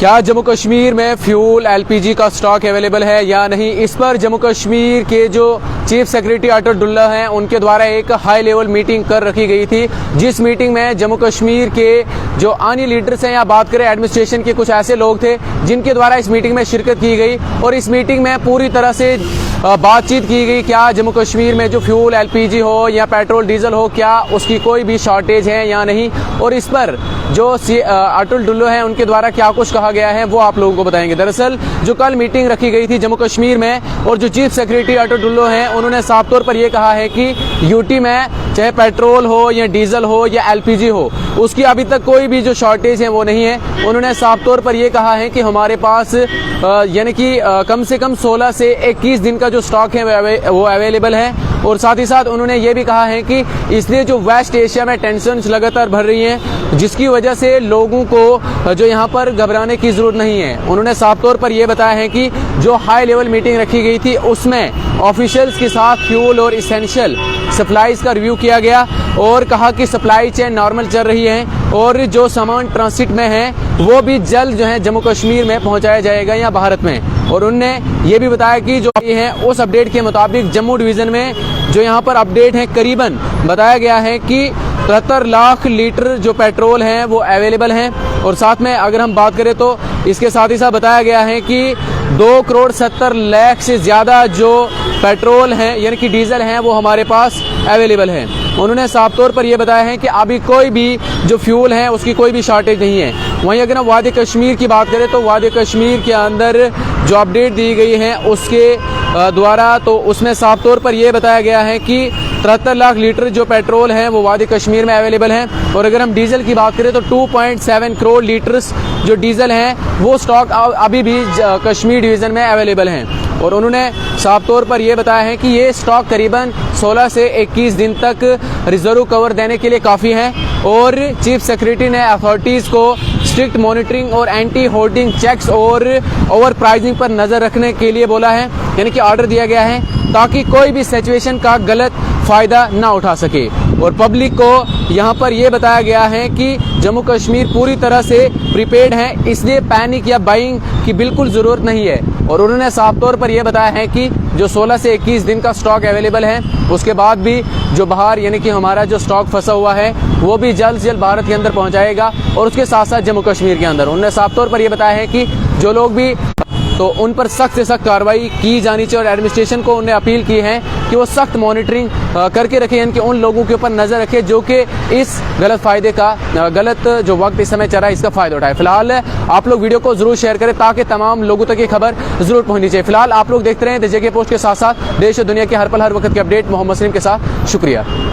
क्या जम्मू कश्मीर में fuel LPG का स्टॉक अवेलेबल है या नहीं, इस पर जम्मू कश्मीर के जो चीफ सेक्रेटरी अटुल्लाह हैं उनके द्वारा एक हाई लेवल मीटिंग कर रखी गई थी, जिस मीटिंग में जम्मू कश्मीर के जो आनी लीडर्स हैं या बात करें एडमिनिस्ट्रेशन के कुछ ऐसे लोग थे जिनके द्वारा इस मीटिंग में शिरकत की गई और इस मीटिंग में पूरी तरह से बातचीत की गई क्या जम्मू कश्मीर में जो फ्यूल एलपीजी हो या पेट्रोल डीजल हो क्या उसकी कोई भी शॉर्टेज है या नहीं, और इस पर जो अटुल्लाह हैं उनके द्वारा क्या कुछ कहा गया है वो आप लोगों को बताएंगे। दरअसल जो कल मीटिंग रखी गई थी जम्मू कश्मीर में और जो चीफ सेक्रेटरी अटुल्लाह हैं उन्होंने साफ तौर पर यह कहा है कि यूटी में चाहे पेट्रोल हो या डीजल हो या एलपीजी हो उसकी अभी तक कोई भी जो शॉर्टेज है वो नहीं है। उन्होंने साफ तौर पर यह कहा है कि हमारे पास यानी कि कम से कम 16 से 21 दिन का जो स्टॉक है वो अवेलेबल है, और साथ ही साथ उन्होंने ये भी कहा है कि इसलिए जो वेस्ट एशिया में टेंशन लगातार बढ़ रही हैं जिसकी वजह से लोगों को जो यहाँ पर घबराने की जरूरत नहीं है। उन्होंने साफ तौर पर यह बताया है कि जो हाई लेवल मीटिंग रखी गई थी उसमें ऑफिशियल्स के साथ फ्यूल और इसेंशियल सप्लाईज का रिव्यू किया गया और कहा कि सप्लाई चेन नॉर्मल चल रही है और जो सामान ट्रांसिट में है वो भी जल्द जो है जम्मू कश्मीर में पहुंचाया जाएगा या भारत में। और उन्होंने ये भी बताया कि जो ये है उस अपडेट के मुताबिक जम्मू डिवीजन में जो यहाँ पर अपडेट है करीबन बताया गया है कि 73 लाख लीटर जो पेट्रोल है वो अवेलेबल हैं, और साथ में अगर हम बात करें तो इसके साथ ही साथ बताया गया है कि 2,70,00,000 से ज़्यादा जो पेट्रोल हैं यानी कि डीजल हैं वो हमारे पास अवेलेबल है। उन्होंने साफ तौर पर यह बताया है कि अभी कोई भी जो फ्यूल है उसकी कोई भी शॉर्टेज नहीं है। वहीं अगर हम वादी कश्मीर की बात करें तो वादी कश्मीर के अंदर जो अपडेट दी गई है उसके द्वारा तो उसमें साफ तौर पर यह बताया गया है कि 73 लाख लीटर जो पेट्रोल है वो वादी कश्मीर में अवेलेबल है, और अगर हम डीजल की बात करें तो 2.7 करोड़ लीटर्स जो डीजल हैं वो स्टॉक अभी भी कश्मीर डिवीज़न में अवेलेबल हैं। और उन्होंने साफ तौर पर यह बताया है कि ये स्टॉक करीबन 16 से 21 दिन तक रिजर्व कवर देने के लिए काफ़ी है, और चीफ सेक्रेटरी ने अथॉरिटीज़ को स्ट्रिक्ट मॉनिटरिंग और एंटी होर्डिंग चेक्स और ओवर प्राइसिंग पर नज़र रखने के लिए बोला है, यानी कि ऑर्डर दिया गया है ताकि कोई भी सिचुएशन का गलत फ़ायदा ना उठा सके। और पब्लिक को यहाँ पर यह बताया गया है कि जम्मू कश्मीर पूरी तरह से प्रीपेड है, इसलिए पैनिक या बाइंग की बिल्कुल ज़रूरत नहीं है। और उन्होंने साफ तौर पर यह बताया है कि जो 16 से 21 दिन का स्टॉक अवेलेबल है उसके बाद भी जो बाहर यानी कि हमारा जो स्टॉक फंसा हुआ है वो भी जल्द से जल्द भारत के अंदर पहुंचाएगा, और उसके साथ साथ जम्मू कश्मीर के अंदर। उन्होंने साफ तौर पर यह बताया है कि जो लोग भी तो उन पर सख्त से सख्त कार्रवाई की जानी चाहिए, और एडमिनिस्ट्रेशन को उन्हें अपील की है कि वो सख्त मॉनिटरिंग करके रखें, यानी कि उन लोगों के ऊपर नज़र रखें जो कि इस गलत जो वक्त इस समय चल रहा है इसका फ़ायदा उठाए। फिलहाल आप लोग वीडियो को जरूर शेयर करें ताकि तमाम लोगों तक ये खबर जरूर पहुंचनी चाहिए। फिलहाल आप लोग देखते रहें द जेके पोस्ट के साथ साथ देश और दुनिया के हर पल हर वक्त के अपडेट मोहम्मद सलीम के साथ। शुक्रिया।